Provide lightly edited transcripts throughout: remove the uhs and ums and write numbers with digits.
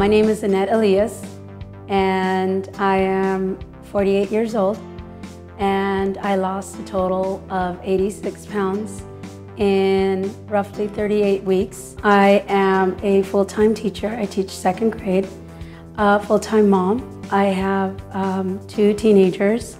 My name is Annette and I am 48 years old, and I lost a total of 86 pounds in roughly 38 weeks. I am a full-time teacher. I teach second grade, full-time mom. I have 2 teenagers.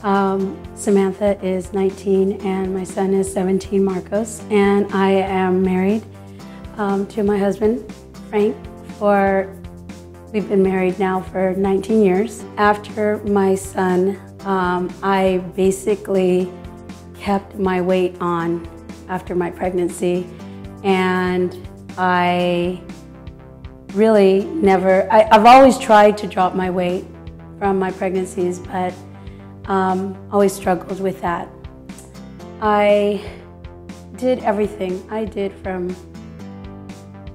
Samantha is 19 and my son is 17, Marcos. And I am married to my husband, Frank, we've been married now for 19 years. After my son, I basically kept my weight on after my pregnancy, and I really I've always tried to drop my weight from my pregnancies, but always struggled with that. I did everything. I did from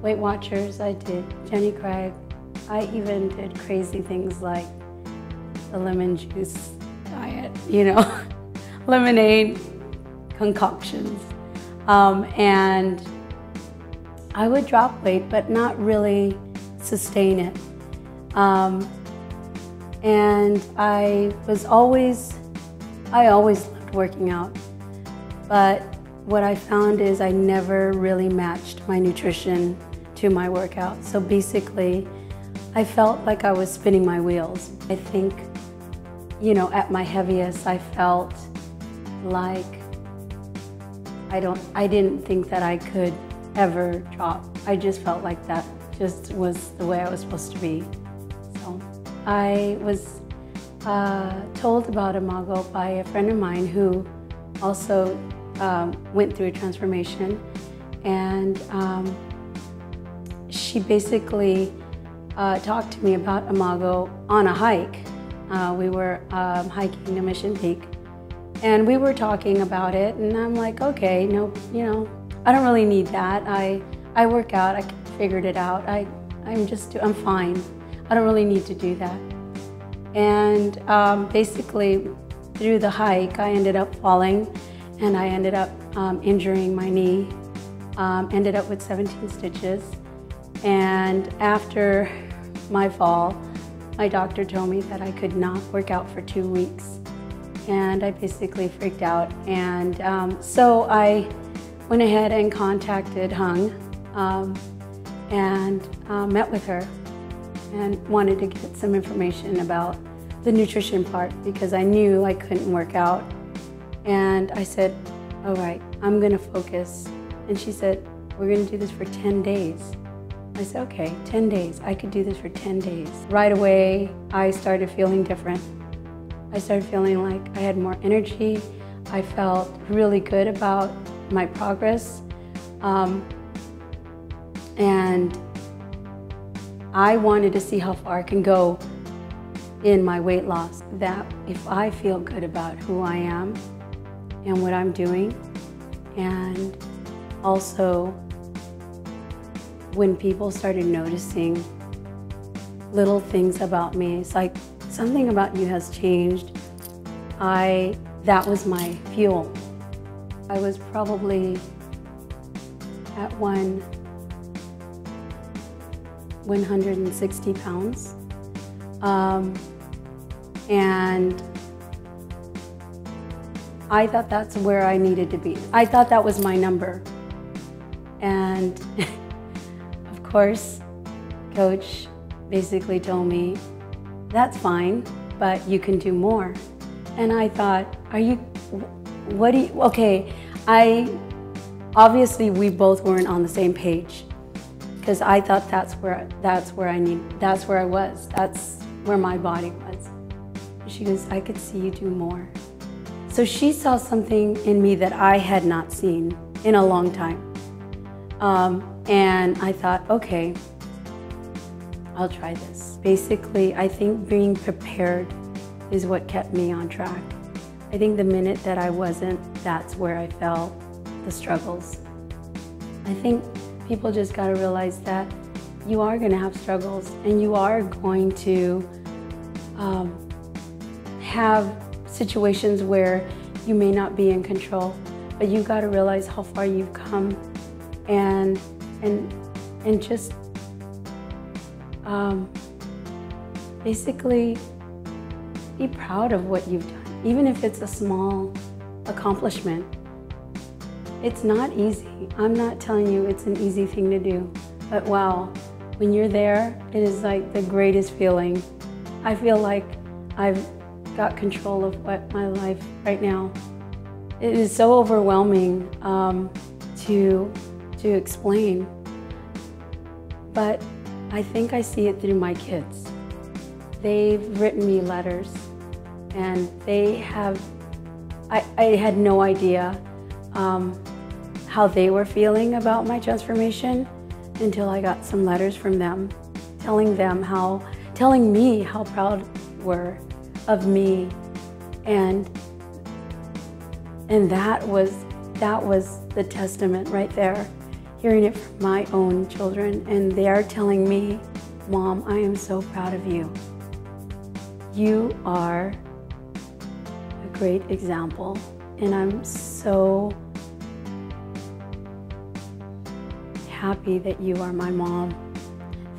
Weight Watchers, I did Jenny Craig, I even did crazy things like the lemon juice diet, you know, lemonade concoctions. And I would drop weight, but not really sustain it. And I always loved working out, but what I found is I never really matched my nutrition to my workout. So basically, I felt like I was spinning my wheels. I think, you know, at my heaviest, I felt like I didn't think that I could ever drop. I just felt like that just was the way I was supposed to be. So I was told about Imago by a friend of mine who also went through a transformation, and she basically talked to me about Imago on a hike. We were hiking to Mission Peak, and we were talking about it, and I'm like, okay, no, you know, I don't really need that. I work out, I figured it out. I'm fine. I don't really need to do that. And basically, through the hike, I ended up falling, and I ended up injuring my knee. Ended up with 17 stitches. And after my fall, my doctor told me that I could not work out for 2 weeks. And I basically freaked out. And so I went ahead and contacted Hung and met with her and wanted to get some information about the nutrition part, because I knew I couldn't work out. And I said, all right, I'm gonna focus. And she said, we're gonna do this for 10 days. I said, okay, 10 days. I could do this for 10 days. Right away, I started feeling different. I started feeling like I had more energy. I felt really good about my progress. And I wanted to see how far I can go in my weight loss. That if I feel good about who I am and what I'm doing, and also when people started noticing little things about me, it's like, something about you has changed. That was my fuel. I was probably at 160 pounds. And I thought that's where I needed to be. I thought that was my number. And of course, Coach basically told me, that's fine, but you can do more. And I thought, okay, obviously we both weren't on the same page, because I thought that's where I was, that's where my body was. She goes, I could see you do more. So she saw something in me that I had not seen in a long time. And I thought, okay, I'll try this. Basically, I think being prepared is what kept me on track. I think the minute that I wasn't, that's where I felt the struggles. I think people just gotta realize that you are gonna have struggles, and you are going to have situations where you may not be in control, but you gotta realize how far you've come, and just basically be proud of what you've done, even if it's a small accomplishment. It's not easy. I'm not telling you it's an easy thing to do, but wow, when you're there, it is like the greatest feeling. I feel like I've got control of my life right now. It is so overwhelming to explain, but I think I see it through my kids. They've written me letters, and they have, I had no idea how they were feeling about my transformation until I got some letters from them, telling me how proud they were of me, and that was the testament right there, hearing it from my own children, and they're telling me, Mom, I am so proud of you. You are a great example, and I'm so happy that you are my mom.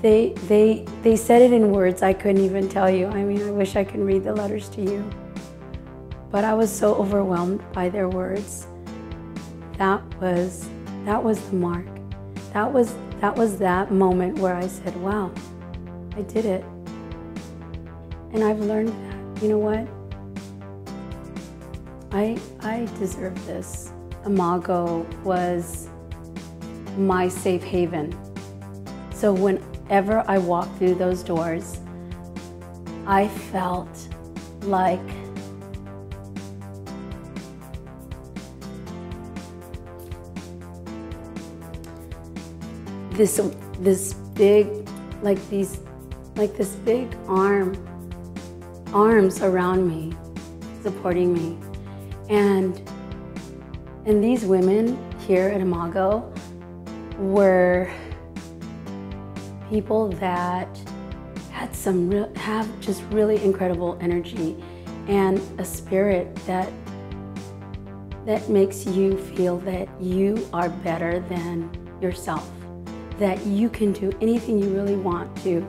They said it in words I couldn't even tell you. I mean, I wish I could read the letters to you, but I was so overwhelmed by their words. That was the mark. That was that moment where I said, wow, I did it. And I've learned that, you know what? I deserve this. Imago was my safe haven. So whenever I walked through those doors, I felt like this big, this big arms around me, supporting me. And these women here at Imago were people that had have just really incredible energy and a spirit that makes you feel that you are better than yourself, that you can do anything you really want to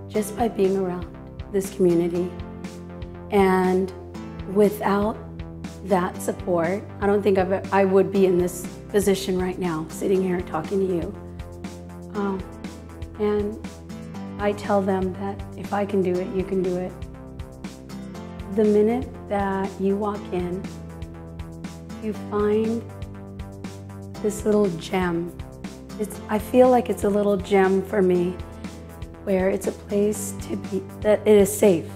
just by being around this community. And without that support, I don't think I would be in this position right now, sitting here talking to you. And I tell them that if I can do it, you can do it. The minute that you walk in, you find this little gem. I feel like it's a little gem for me, where it's a place to be, that it is safe.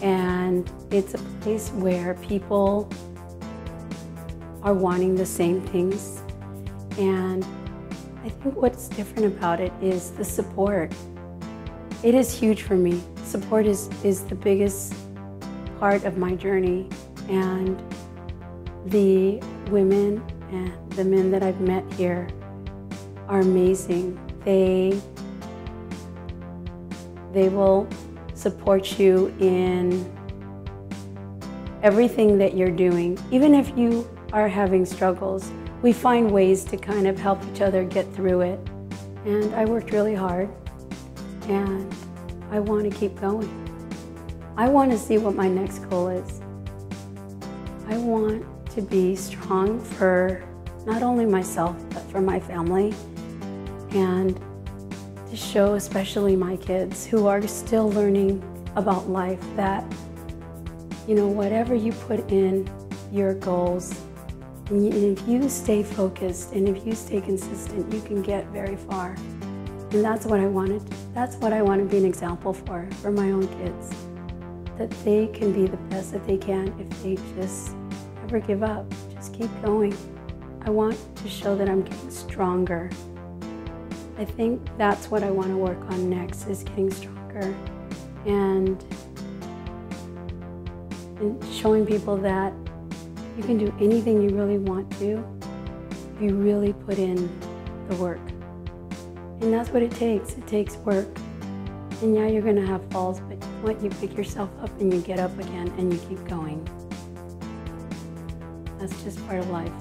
And it's a place where people are wanting the same things. And I think what's different about it is the support. It is huge for me. Support is the biggest part of my journey. And the women and the men that I've met here are amazing. They will support you in everything that you're doing. Even if you are having struggles, we find ways to kind of help each other get through it. And I worked really hard, and I want to keep going. I want to see what my next goal is. I want to be strong for not only myself, but for my family, and to show especially my kids who are still learning about life that, you know, whatever you put in your goals, and if you stay focused and if you stay consistent, you can get very far. And that's what I wanted. That's what I want to be an example for my own kids, that they can be the best that they can if they just never give up, just keep going. I want to show that I'm getting stronger. I think that's what I want to work on next, is getting stronger and showing people that you can do anything you really want to if you really put in the work. And that's what it takes. It takes work. And yeah, you're going to have falls, but you pick yourself up and you get up again and you keep going. That's just part of life.